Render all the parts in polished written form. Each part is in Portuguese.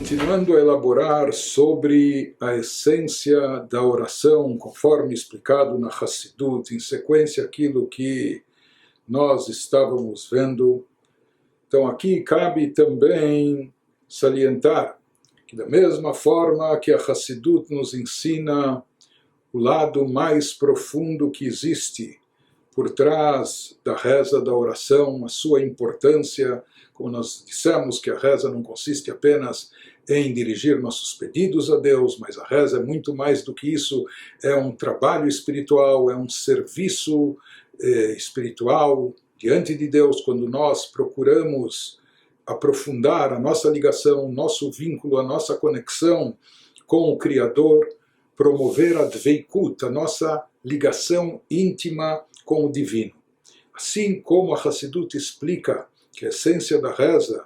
Continuando a elaborar sobre a essência da oração, conforme explicado na Hassidut, em sequência aquilo que nós estávamos vendo. Então aqui cabe também salientar que da mesma forma que a Hassidut nos ensina o lado mais profundo que existe por trás da reza, da oração, a sua importância, como nós dissemos que a reza não consiste apenas em dirigir nossos pedidos a Deus, mas a reza é muito mais do que isso, é um trabalho espiritual, é um serviço espiritual diante de Deus, quando nós procuramos aprofundar a nossa ligação, nosso vínculo, a nossa conexão com o Criador, promover a Dveikut, a nossa ligação íntima com o Divino. Assim como a Hassidut explica que a essência da reza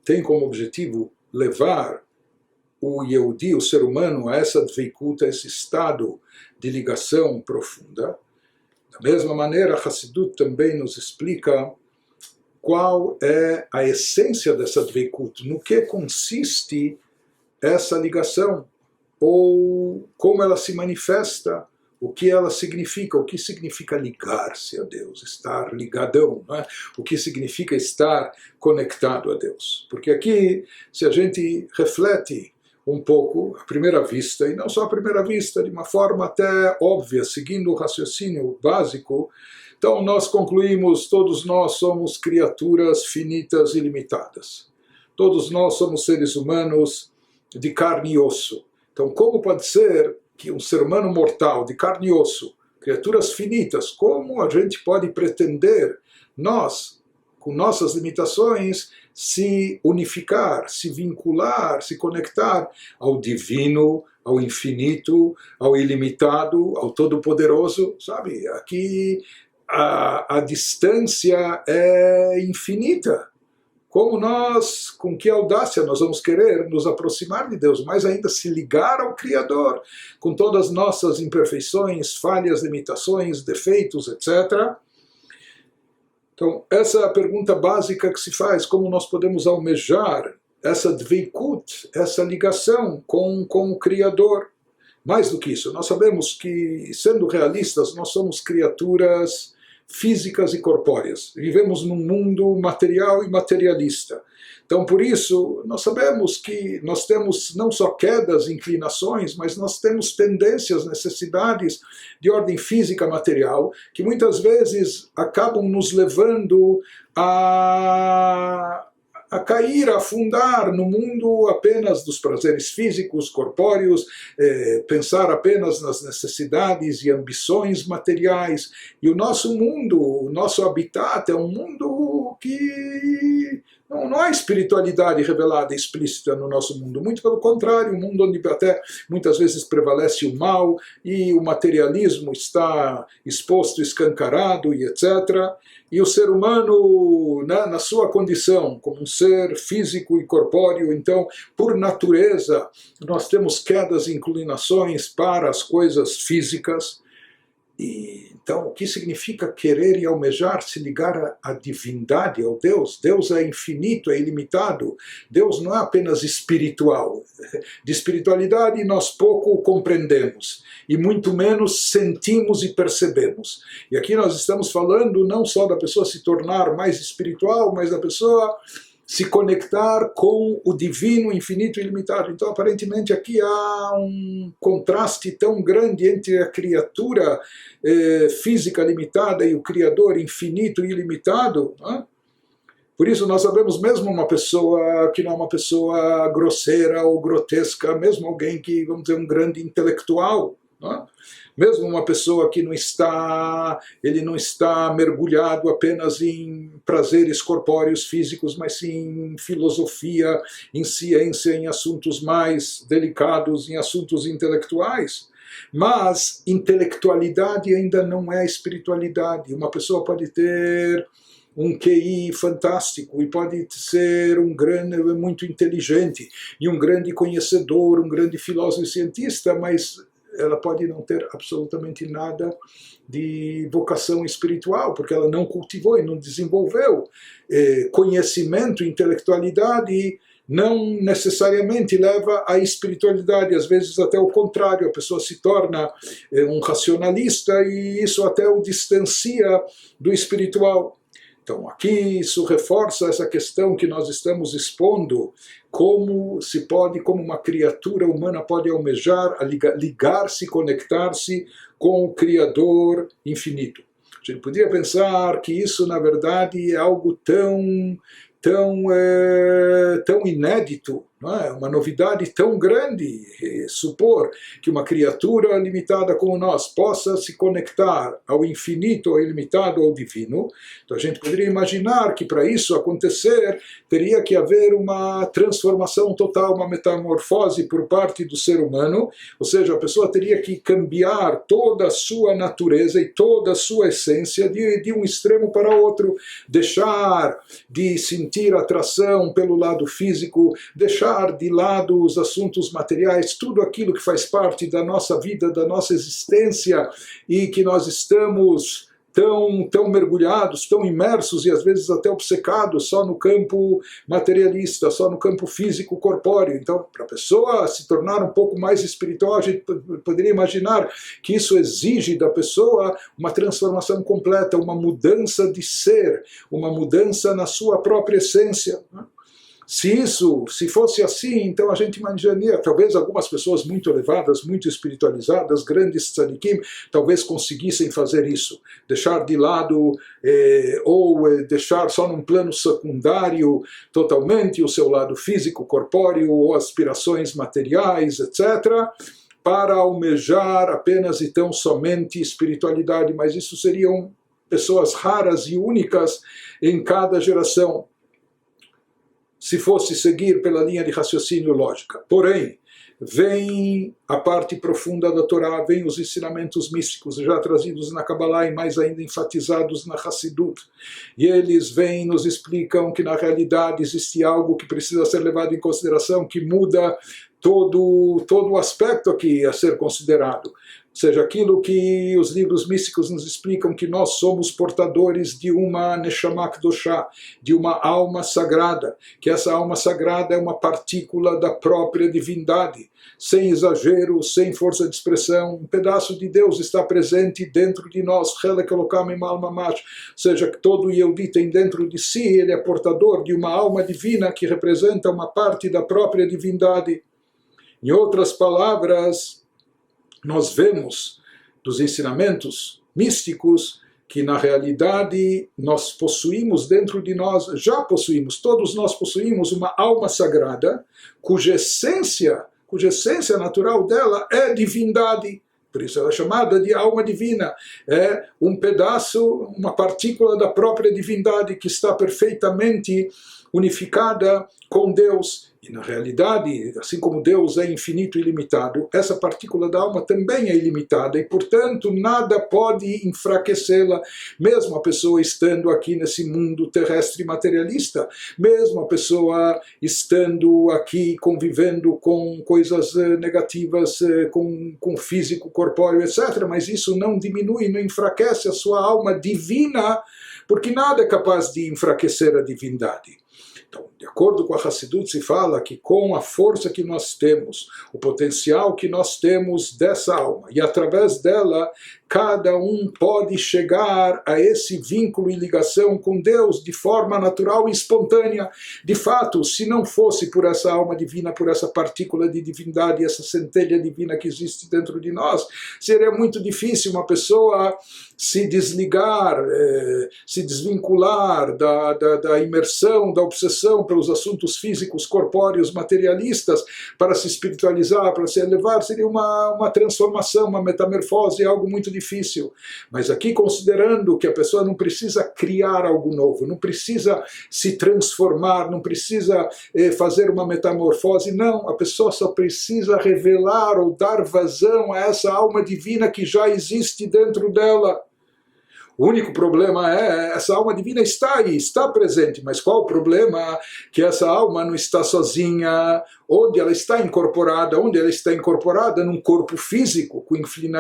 tem como objetivo levar o Yehudi, o ser humano, a essa Dveikut, a esse estado de ligação profunda. Da mesma maneira, a Hassidut também nos explica qual é a essência dessa Dveikut, no que consiste essa ligação, ou como ela se manifesta, o que ela significa, o que significa ligar-se a Deus, estar ligadão, não é? O que significa estar conectado a Deus. Porque aqui, se a gente reflete um pouco, à primeira vista, e não só à primeira vista, de uma forma até óbvia, seguindo o raciocínio básico, então nós concluímos, todos nós somos criaturas finitas e limitadas. Todos nós somos seres humanos de carne e osso. Então como pode ser que um ser humano mortal, de carne e osso, criaturas finitas, como a gente pode pretender, nós, com nossas limitações, se unificar, se vincular, se conectar ao divino, ao infinito, ao ilimitado, ao todo-poderoso, sabe? Aqui a distância é infinita. Como nós, com que audácia nós vamos querer nos aproximar de Deus, mais ainda se ligar ao Criador, com todas as nossas imperfeições, falhas, limitações, defeitos, etc. Então, essa é a pergunta básica que se faz, como nós podemos almejar essa dveikut, essa ligação com o Criador. Mais do que isso, nós sabemos que, sendo realistas, nós somos criaturas físicas e corpóreas. Vivemos num mundo material e materialista. Então, por isso, nós sabemos que nós temos não só quedas, inclinações, mas nós temos tendências, necessidades de ordem física material, que muitas vezes acabam nos levando a cair, a afundar no mundo apenas dos prazeres físicos, corpóreos, pensar apenas nas necessidades e ambições materiais. E o nosso mundo, o nosso habitat é um mundo que não há espiritualidade revelada, explícita no nosso mundo. Muito pelo contrário, um mundo onde até muitas vezes prevalece o mal e o materialismo está exposto, escancarado e etc. E o ser humano, na sua condição, como um ser físico e corpóreo, então, por natureza, nós temos quedas e inclinações para as coisas físicas. E, então, o que significa querer e almejar se ligar à divindade, ao Deus? Deus é infinito, é ilimitado. Deus não é apenas espiritual. De espiritualidade nós pouco compreendemos, e muito menos sentimos e percebemos. E aqui nós estamos falando não só da pessoa se tornar mais espiritual, mas da pessoa se conectar com o divino, infinito e ilimitado. Então, aparentemente, aqui há um contraste tão grande entre a criatura física limitada e o Criador infinito e ilimitado. Né? Por isso, nós sabemos mesmo uma pessoa que não é uma pessoa grosseira ou grotesca, mesmo alguém que, vamos dizer, um grande intelectual, né? Mesmo uma pessoa que ele não está mergulhado apenas em prazeres corpóreos físicos, mas sim em filosofia, em ciência, em assuntos mais delicados, em assuntos intelectuais. Mas intelectualidade ainda não é espiritualidade. Uma pessoa pode ter um QI fantástico e pode ser muito inteligente e um grande conhecedor, um grande filósofo e cientista, mas ela pode não ter absolutamente nada de vocação espiritual, porque ela não cultivou e não desenvolveu conhecimento, intelectualidade não necessariamente leva à espiritualidade, às vezes até o contrário, a pessoa se torna um racionalista e isso até o distancia do espiritual. Então aqui isso reforça essa questão que nós estamos expondo, como se pode, como uma criatura humana pode almejar, ligar-se, conectar-se com o Criador infinito. A gente poderia pensar que isso na verdade é algo tão inédito, não é? Uma novidade tão grande, supor que uma criatura limitada como nós possa se conectar ao infinito, ao ilimitado, ao divino. Então a gente poderia imaginar que para isso acontecer teria que haver uma transformação total, uma metamorfose por parte do ser humano, ou seja, a pessoa teria que cambiar toda a sua natureza e toda a sua essência de um extremo para outro, deixar de sentir atração pelo lado físico, deixar de lado os assuntos materiais, tudo aquilo que faz parte da nossa vida, da nossa existência e que nós estamos tão mergulhados, tão imersos e às vezes até obcecados só no campo materialista, só no campo físico, corpóreo. Então, para a pessoa se tornar um pouco mais espiritual, a gente poderia imaginar que isso exige da pessoa uma transformação completa, uma mudança de ser, uma mudança na sua própria essência, né? Se fosse assim, então a gente imaginaria, talvez algumas pessoas muito elevadas, muito espiritualizadas, grandes tzadikim, talvez conseguissem fazer isso, deixar de lado ou deixar só num plano secundário totalmente o seu lado físico, corpóreo, ou aspirações materiais, etc., para almejar apenas e tão somente espiritualidade, mas isso seriam pessoas raras e únicas em cada geração, se fosse seguir pela linha de raciocínio lógica. Porém, vem a parte profunda da Torá, vem os ensinamentos místicos já trazidos na Kabbalah e mais ainda enfatizados na Hassidut. E eles vêm e nos explicam que na realidade existe algo que precisa ser levado em consideração, que muda todo o aspecto aqui a ser considerado. Ou seja, aquilo que os livros místicos nos explicam, que nós somos portadores de uma Neshama Kedoshá, de uma alma sagrada, que essa alma sagrada é uma partícula da própria divindade, sem exagero, sem força de expressão, um pedaço de Deus está presente dentro de nós, ou seja, que todo Yehudi tem dentro de si, ele é portador de uma alma divina que representa uma parte da própria divindade. Em outras palavras, nós vemos dos ensinamentos místicos que na realidade nós possuímos dentro de nós, já possuímos, todos nós possuímos uma alma sagrada cuja essência natural dela é divindade. Por isso ela é chamada de alma divina. É um pedaço, uma partícula da própria divindade que está perfeitamente unificada com Deus. E na realidade, assim como Deus é infinito e ilimitado, essa partícula da alma também é ilimitada e, portanto, nada pode enfraquecê-la, mesmo a pessoa estando aqui nesse mundo terrestre materialista, mesmo a pessoa estando aqui convivendo com coisas negativas, com físico, corpóreo, etc. Mas isso não diminui, não enfraquece a sua alma divina, porque nada é capaz de enfraquecer a divindade. Então, de acordo com a Hassidut, se fala que com a força que nós temos, o potencial que nós temos dessa alma, e através dela, cada um pode chegar a esse vínculo e ligação com Deus de forma natural e espontânea. De fato, se não fosse por essa alma divina, por essa partícula de divindade, essa centelha divina que existe dentro de nós, seria muito difícil uma pessoa se desligar, se desvincular da imersão, da obsessão pelos assuntos físicos, corpóreos, materialistas, para se espiritualizar, para se elevar. Seria uma transformação, uma metamorfose, algo muito difícil. Mas aqui, considerando que a pessoa não precisa criar algo novo, não precisa se transformar, não precisa fazer uma metamorfose, não, a pessoa só precisa revelar ou dar vazão a essa alma divina que já existe dentro dela. O único problema é, essa alma divina está aí, está presente, mas qual o problema? Que essa alma não está sozinha. Onde ela está incorporada? Onde ela está incorporada? Num corpo físico,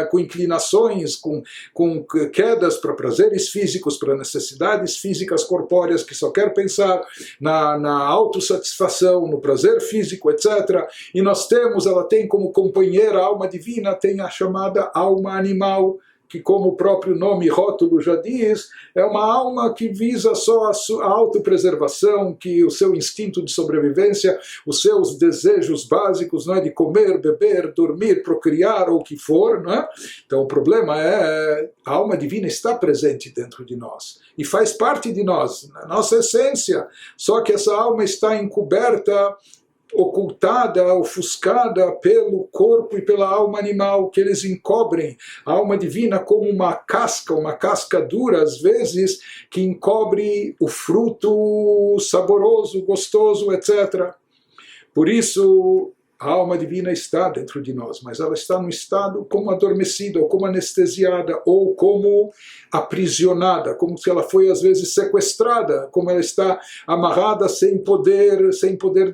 com inclinações, com quedas para prazeres físicos, para necessidades físicas corpóreas, que só quer pensar na autossatisfação, no prazer físico, etc. E ela tem como companheira a alma divina, tem a chamada alma animal, que, como o próprio nome rótulo já diz, é uma alma que visa só a autopreservação, que o seu instinto de sobrevivência, os seus desejos básicos, não é, de comer, beber, dormir, procriar ou o que for, não é? Então o problema é, a alma divina está presente dentro de nós e faz parte de nós, na nossa essência, só que essa alma está encoberta, ocultada, ofuscada pelo corpo e pela alma animal, que eles encobrem a alma divina como uma casca dura, às vezes, que encobre o fruto saboroso, gostoso, etc. Por isso, a alma divina está dentro de nós, mas ela está num estado como adormecida, ou como anestesiada, ou como aprisionada, como se ela foi às vezes sequestrada, como ela está amarrada sem poder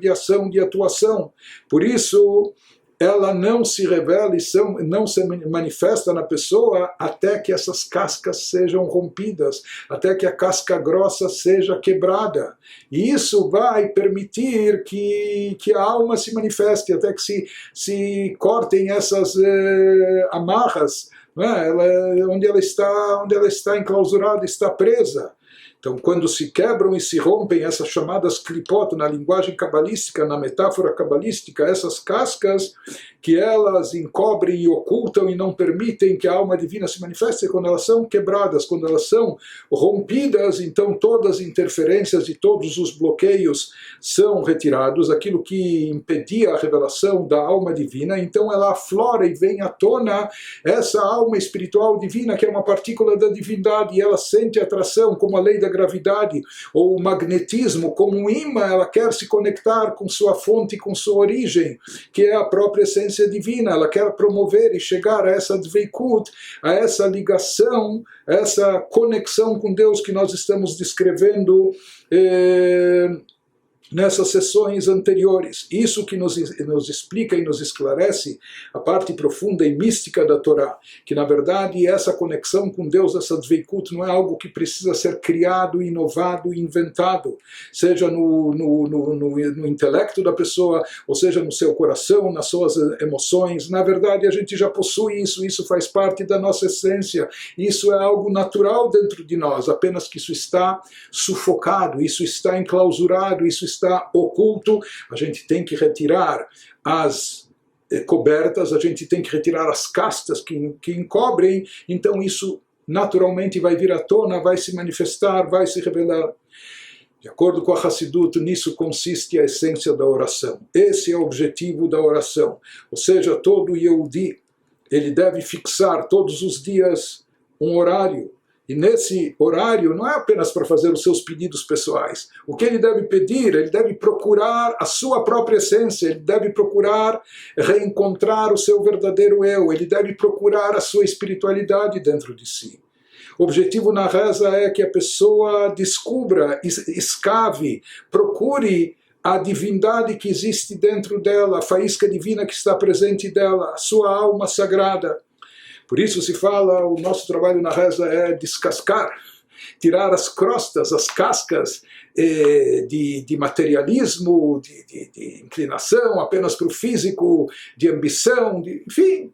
de ação, de atuação. Por isso, ela não se revela e não se manifesta na pessoa até que essas cascas sejam rompidas, até que a casca grossa seja quebrada. E isso vai permitir que a alma se manifeste, até que se cortem essas amarras, né? Onde ela está enclausurada, está presa. Então, quando se quebram e se rompem essas chamadas clipot, na linguagem cabalística, na metáfora cabalística, essas cascas que elas encobrem e ocultam e não permitem que a alma divina se manifeste, quando elas são quebradas, quando elas são rompidas, então todas as interferências e todos os bloqueios são retirados, aquilo que impedia a revelação da alma divina, então ela aflora e vem à tona essa alma espiritual divina, que é uma partícula da divindade, e ela sente atração, como a lei da gravidade, ou o magnetismo, como um imã, ela quer se conectar com sua fonte, com sua origem, que é a própria essência divina. Ela quer promover e chegar a essa dveikut, a essa ligação, a essa conexão com Deus que nós estamos descrevendo nessas sessões anteriores. Isso que nos explica e nos esclarece a parte profunda e mística da Torá, que na verdade essa conexão com Deus, essa dveikut, não é algo que precisa ser criado, inovado, inventado, seja no intelecto da pessoa, ou seja no seu coração, nas suas emoções. Na verdade a gente já possui isso faz parte da nossa essência, isso é algo natural dentro de nós, apenas que isso está sufocado, isso está enclausurado, isso está oculto. A gente tem que retirar as cobertas, a gente tem que retirar as castas que encobrem, então isso naturalmente vai vir à tona, vai se manifestar, vai se revelar. De acordo com a Hassidut, nisso consiste a essência da oração. Esse é o objetivo da oração. Ou seja, todo Yehudi, ele deve fixar todos os dias um horário. E nesse horário não é apenas para fazer os seus pedidos pessoais. O que ele deve pedir? Ele deve procurar a sua própria essência, ele deve procurar reencontrar o seu verdadeiro eu, ele deve procurar a sua espiritualidade dentro de si. O objetivo na reza é que a pessoa descubra, escave, procure a divindade que existe dentro dela, a faísca divina que está presente dela, a sua alma sagrada. Por isso se fala, o nosso trabalho na reza é descascar, tirar as crostas, as cascas de materialismo, de inclinação apenas para o físico, de ambição, enfim,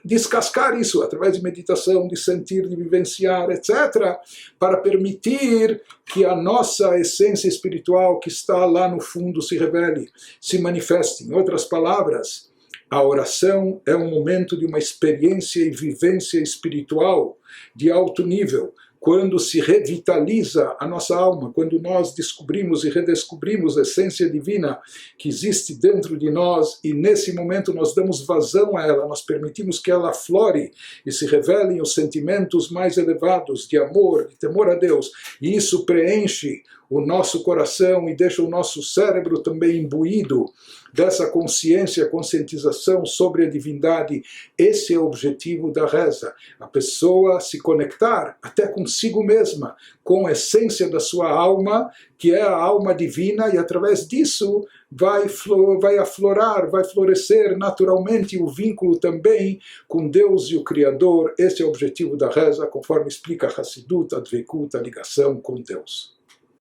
descascar isso através de meditação, de sentir, de vivenciar, etc., para permitir que a nossa essência espiritual que está lá no fundo se revele, se manifeste. Em outras palavras, a oração é um momento de uma experiência e vivência espiritual de alto nível, quando se revitaliza a nossa alma, quando nós descobrimos e redescobrimos a essência divina que existe dentro de nós, e nesse momento nós damos vazão a ela, nós permitimos que ela aflore e se revelem os sentimentos mais elevados de amor, de temor a Deus, e isso preenche o nosso coração e deixa o nosso cérebro também imbuído dessa consciência, conscientização sobre a divindade. Esse é o objetivo da reza. A pessoa se conectar até consigo mesma, com a essência da sua alma, que é a alma divina, e através disso vai aflorar, vai florescer naturalmente o vínculo também com Deus e o Criador. Esse é o objetivo da reza, conforme explica a Hassidut, a Dveikut, a ligação com Deus.